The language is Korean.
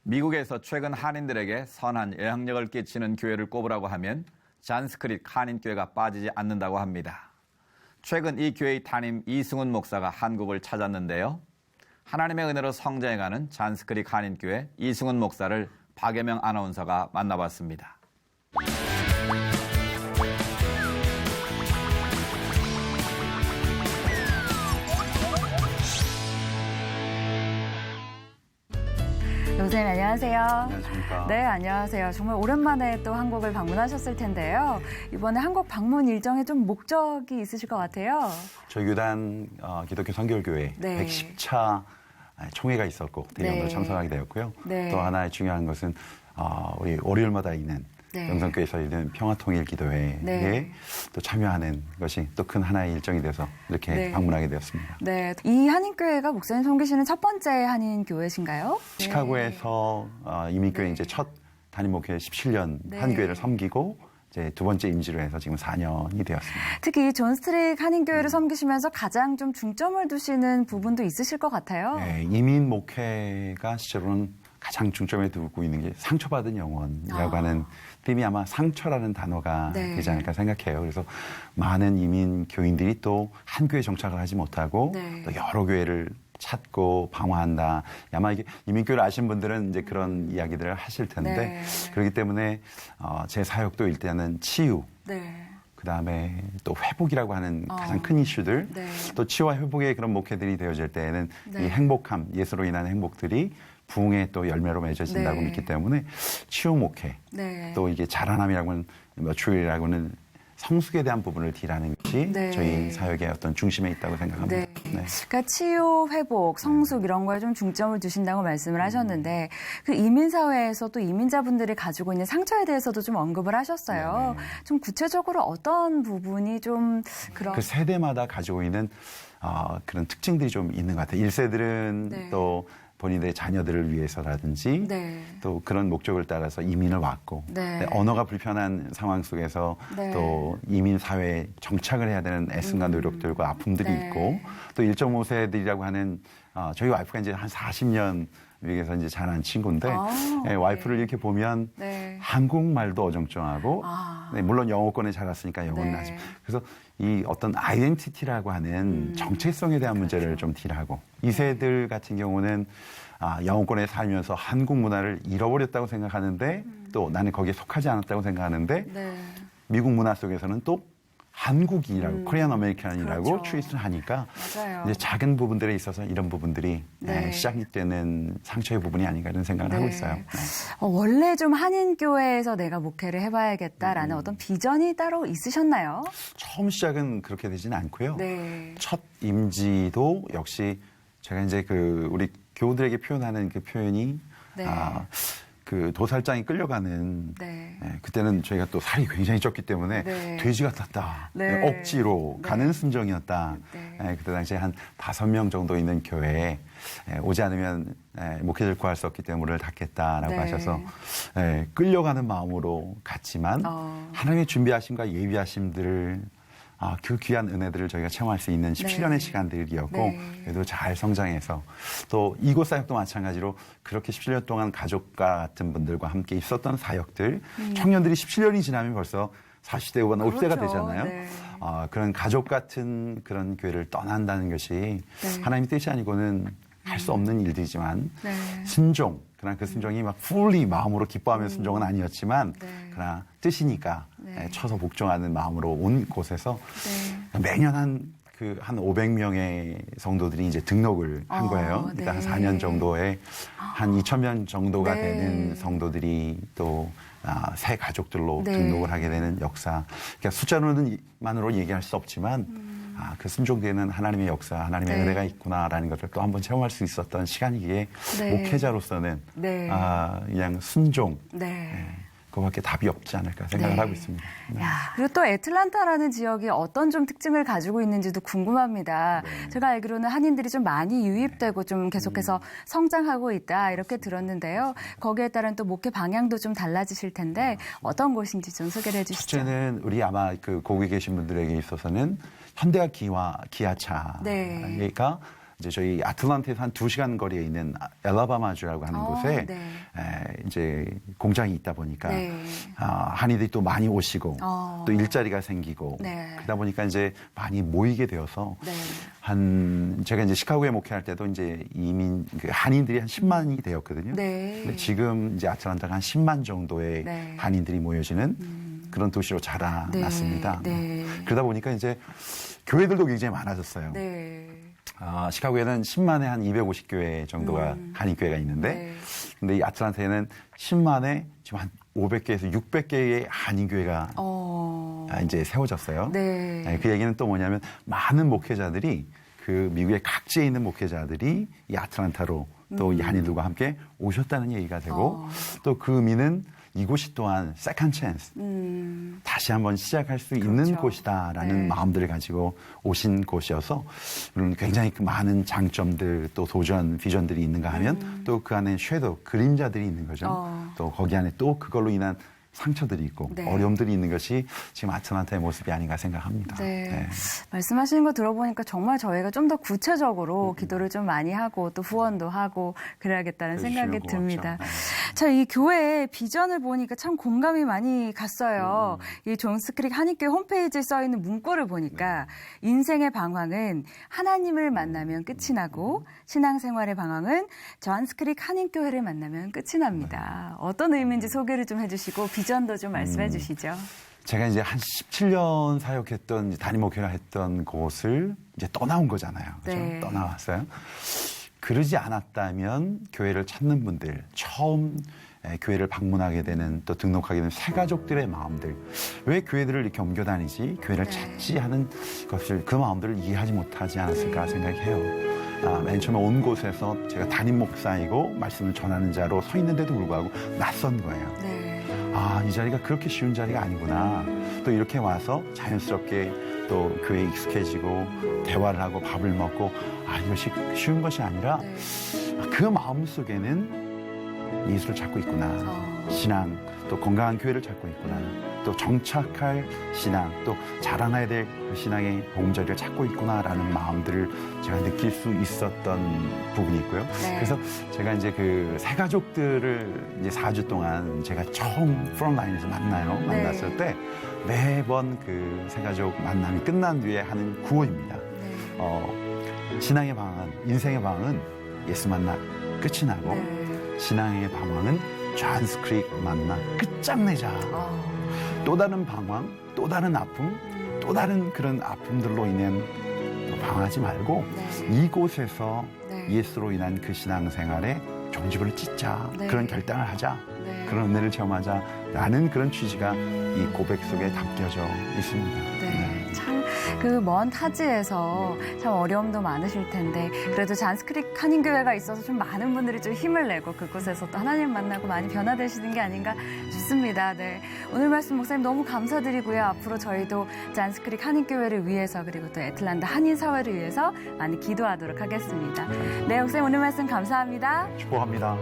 미국에서 최근 한인들에게 선한 영향력을 끼치는 교회를 꼽으라고 하면 잔스크릿 한인교회가 빠지지 않는다고 합니다. 최근 이 교회의 담임 이승훈 목사가 한국을 찾았는데요. 하나님의 은혜로 성장해가는 잔스크릿 한인교회 이승훈 목사를 박예명 아나운서가 만나봤습니다. 선생님 안녕하세요. 안녕하십니까. 네, 안녕하세요. 정말 오랜만에 또 한국을 방문하셨을 텐데요. 이번에 한국 방문 일정에 좀 목적이 있으실 것 같아요. 저희 교단 기독교 선교교회 네. 110차 총회가 있었고 대형으로 네. 참석하게 되었고요. 네. 또 하나의 중요한 것은 우리 월요일마다 있는 네. 영성교회에서 있는 평화통일기도회에 네. 또 참여하는 것이 또 큰 하나의 일정이 돼서 이렇게 네. 방문하게 되었습니다. 네, 이 한인교회가 목사님 섬기시는 첫 번째 한인교회신가요? 시카고에서 이민교회 이제 첫 담임 목회 17년 네. 한 교회를 섬기고 이제 두 번째 임지로 해서 지금 4년이 되었습니다. 특히 이 존 스트릭 한인교회를 섬기시면서 가장 좀 중점을 두시는 부분도 있으실 것 같아요. 네, 이민 목회가 실제로는 가장 중점에 두고 있는 게 상처받은 영혼이라고 하는 팀이 아마 상처라는 단어가 네. 되지 않을까 생각해요. 그래서 많은 이민 교인들이 또 한 교회 정착을 하지 못하고 네. 또 여러 교회를 찾고 방황한다. 아마 이게 이민교회를 아시는 분들은 이제 그런 이야기들을 하실 텐데 네. 그렇기 때문에 제 사역도 일단은 치유, 네. 그 다음에 또 회복이라고 하는 가장 큰 이슈들, 네. 또 치유와 회복의 그런 목회들이 되어질 때에는 네. 이 행복함, 예수로 인한 행복들이 부흥의 또 열매로 맺어진다고 네. 믿기 때문에 치유 목회, 네. 또 이게 자라남이라고 하는 주일이라고는 성숙에 대한 부분을 딜하는 것이 네. 저희 사역의 어떤 중심에 있다고 생각합니다. 네. 그러니까 치유, 회복, 성숙 이런 거에 좀 중점을 두신다고 말씀을 하셨는데 그 이민 사회에서 또 이민자분들이 가지고 있는 상처에 대해서도 좀 언급을 하셨어요. 네네. 좀 구체적으로 어떤 부분이 좀 그런 그 세대마다 가지고 있는 그런 특징들이 좀 있는 것 같아요. 1세들은 네. 또 본인들의 자녀들을 위해서라든지 네. 또 그런 목적을 따라서 이민을 왔고 네. 언어가 불편한 상황 속에서 네. 또 이민 사회에 정착을 해야 되는 애씀과 노력들과 아픔들이 네. 있고 또 1.5세들이라고 하는 저희 와이프가 이제 한 40년 미국에서 이제 자란 친구인데 와이프를 이렇게 보면 네. 한국말도 어정쩡하고 네, 물론 영어권에 자랐으니까 영어는 네. 하지. 그래서 이 어떤 아이덴티티라고 하는 정체성에 대한 문제를 좀 딜하고 이 세들 같은 경우는 영어권에 살면서 한국 문화를 잃어버렸다고 생각하는데 또 나는 거기에 속하지 않았다고 생각하는데 네. 미국 문화 속에서는 또 한국인이라고 코리안 아메리칸이라고 그렇죠. 트윗을 하니까 맞아요. 이제 작은 부분들에 있어서 이런 부분들이 네. 시작이 되는 상처의 부분이 아닌가 이런 생각을 하고 있어요. 네. 원래 좀 한인교회에서 내가 목회를 해봐야겠다라는 어떤 비전이 따로 있으셨나요? 처음 시작은 그렇게 되지는 않고요. 네. 첫 임지도 역시 제가 이제 우리 교우들에게 표현하는 그 표현이 네. 그 도살장이 끌려가는 네. 그때는 저희가 또 살이 굉장히 쪘기 때문에 네. 돼지 같았다. 네. 억지로 네. 가는 순정이었다. 네. 그때 당시에 한 5명 정도 있는 교회에 오지 않으면 목회자를 구할 수 없기 때문에 문을 닫겠다라고 네. 하셔서 끌려가는 마음으로 갔지만 하나님의 준비하심과 예비하심들을 그 귀한 은혜들을 저희가 체험할 수 있는 17년의 네. 시간들이었고 네. 그래도 잘 성장해서 또 이곳 사역도 마찬가지로 그렇게 17년 동안 가족과 같은 분들과 함께 있었던 사역들 청년들이 17년이 지나면 벌써 40대 후반 50대가 그렇죠. 되잖아요. 네. 그런 가족 같은 그런 교회를 떠난다는 것이 네. 하나님의 뜻이 아니고는 할 수 없는 일들이지만 네. 순종 그러나 그 순종이 막 fully 마음으로 기뻐하면 순종은 아니었지만 네. 그러나 뜻이니까 네. 쳐서 복종하는 마음으로 온 곳에서 네. 매년 한 500명의 성도들이 이제 등록을 한 거예요. 네. 일단 한 4년 정도에 한 2,000명 정도가 네. 되는 성도들이 또 새 가족들로 네. 등록을 하게 되는 역사. 그러니까 숫자로만으로 얘기할 수 없지만 그 순종되는 하나님의 역사, 하나님의 네. 은혜가 있구나라는 것을 또 한번 체험할 수 있었던 시간이기에 네. 목회자로서는 네. 그냥 순종. 네. 그거밖에 답이 없지 않을까 생각을 네. 하고 있습니다. 네. 야, 그리고 또 애틀란타라는 지역이 어떤 좀 특징을 가지고 있는지도 궁금합니다. 네. 제가 알기로는 한인들이 좀 많이 유입되고 좀 계속해서 성장하고 있다 이렇게 들었는데요. 거기에 따른 또 목회 방향도 좀 달라지실 텐데 어떤 곳인지 좀 소개를 해주시죠. 첫째는 우리 아마 거기 계신 분들에게 있어서는 현대화 기아차가 네. 이제 저희 아틀란타에서 한 2시간 거리에 있는 엘라바마주라고 하는 곳에 네. 이제 공장이 있다 보니까 네. 한인들이 또 많이 오시고 또 일자리가 생기고 네. 그러다 보니까 이제 많이 모이게 되어서 네. 제가 이제 시카고에 목회할 때도 이제 한인들이 한 10만이 되었거든요. 네. 근데 지금 이제 아틀란타가 한 10만 정도의 네. 한인들이 모여지는 그런 도시로 자라났습니다. 네. 그러다 보니까 이제 교회들도 굉장히 많아졌어요. 네. 시카고에는 10만에 한 250교회 정도가 한인교회가 있는데, 네. 근데 이 아틀란타에는 10만에 지금 한 500개에서 600개의 한인교회가 이제 세워졌어요. 네. 그 얘기는 또 뭐냐면 많은 목회자들이 그 미국의 각지에 있는 목회자들이 이 아틀란타로 또 이 한인들과 함께 오셨다는 얘기가 되고 또 그 의미는 이곳이 또한 세컨 찬스 다시 한번 시작할 수 있는 그렇죠. 곳이다라는 네. 마음들을 가지고 오신 곳이어서 물론 굉장히 그 많은 장점들 또 도전 비전들이 있는가 하면 또 그 안에 섀도우 그림자들이 있는 거죠. 또 거기 안에 또 그걸로 인한 상처들이 있고 네. 어려움들이 있는 것이 지금 아틀란타의 모습이 아닌가 생각합니다. 네. 말씀하시는 거 들어보니까 정말 저희가 좀 더 구체적으로 기도를 좀 많이 하고 또 후원도 하고 그래야겠다는 생각이 고맙죠. 듭니다. 네. 자, 이 교회의 비전을 보니까 참 공감이 많이 갔어요. 이 존스크릭 한인교회 홈페이지에 써 있는 문구를 보니까 인생의 방황은 하나님을 만나면 끝이 나고 신앙생활의 방황은 존스크릭 한인교회를 만나면 끝이 납니다. 어떤 의미인지 소개를 좀 해주시고 비전도 좀 말씀해 주시죠. 제가 이제 한 17년 사역했던 담임 목회를 했던 곳을 이제 떠나온 거잖아요. 그죠? 네. 떠나왔어요. 그러지 않았다면 교회를 찾는 분들, 처음 교회를 방문하게 되는 또 등록하게 되는 새가족들의 마음들, 왜 교회들을 이렇게 옮겨 다니지, 교회를 찾지 하는 것을 그 마음들을 이해하지 못하지 않았을까 생각해요. 맨 처음에 온 곳에서 제가 담임 목사이고 말씀을 전하는 자로 서 있는데도 불구하고 낯선 거예요. 네. 이 자리가 그렇게 쉬운 자리가 아니구나. 또 이렇게 와서 자연스럽게 또 교회에 익숙해지고 대화를 하고 밥을 먹고 이것이 쉬운 것이 아니라 네. 그 마음 속에는 예수를 찾고 있구나. 신앙, 또 건강한 교회를 찾고 있구나. 또 정착할 신앙, 또 자라나야 될 그 신앙의 보금자리를 찾고 있구나라는 마음들을 제가 느낄 수 있었던 부분이 있고요. 네. 그래서 제가 이제 그 새 가족들을 이제 4주 동안 제가 처음 프론라인에서 만났을 때 매번 그 새 가족 만남이 끝난 뒤에 하는 구호입니다. 신앙의 방황은, 인생의 방황은 예수 만나 끝이 나고 신앙의 방황은 존스크릭 만나 끝장내자. 또 다른 방황, 또 다른 아픔, 또 다른 그런 아픔들로 인한 또 방황하지 말고 이곳에서 예수로 인한 그 신앙생활에 종지부를 찢자. 네. 그런 결단을 하자. 네. 그런 은혜를 체험하자라는 그런 취지가 이 고백 속에 담겨져 있습니다. 네, 참 그 먼 타지에서 참 어려움도 많으실 텐데 그래도 잔스크릭 한인교회가 있어서 좀 많은 분들이 좀 힘을 내고 그곳에서 또 하나님 만나고 많이 변화되시는 게 아닌가 싶습니다. 네, 오늘 말씀 목사님 너무 감사드리고요. 앞으로 저희도 잔스크릭 한인교회를 위해서 그리고 또 애틀란타 한인사회를 위해서 많이 기도하도록 하겠습니다. 네, 목사님 오늘 말씀 감사합니다. 축복합니다.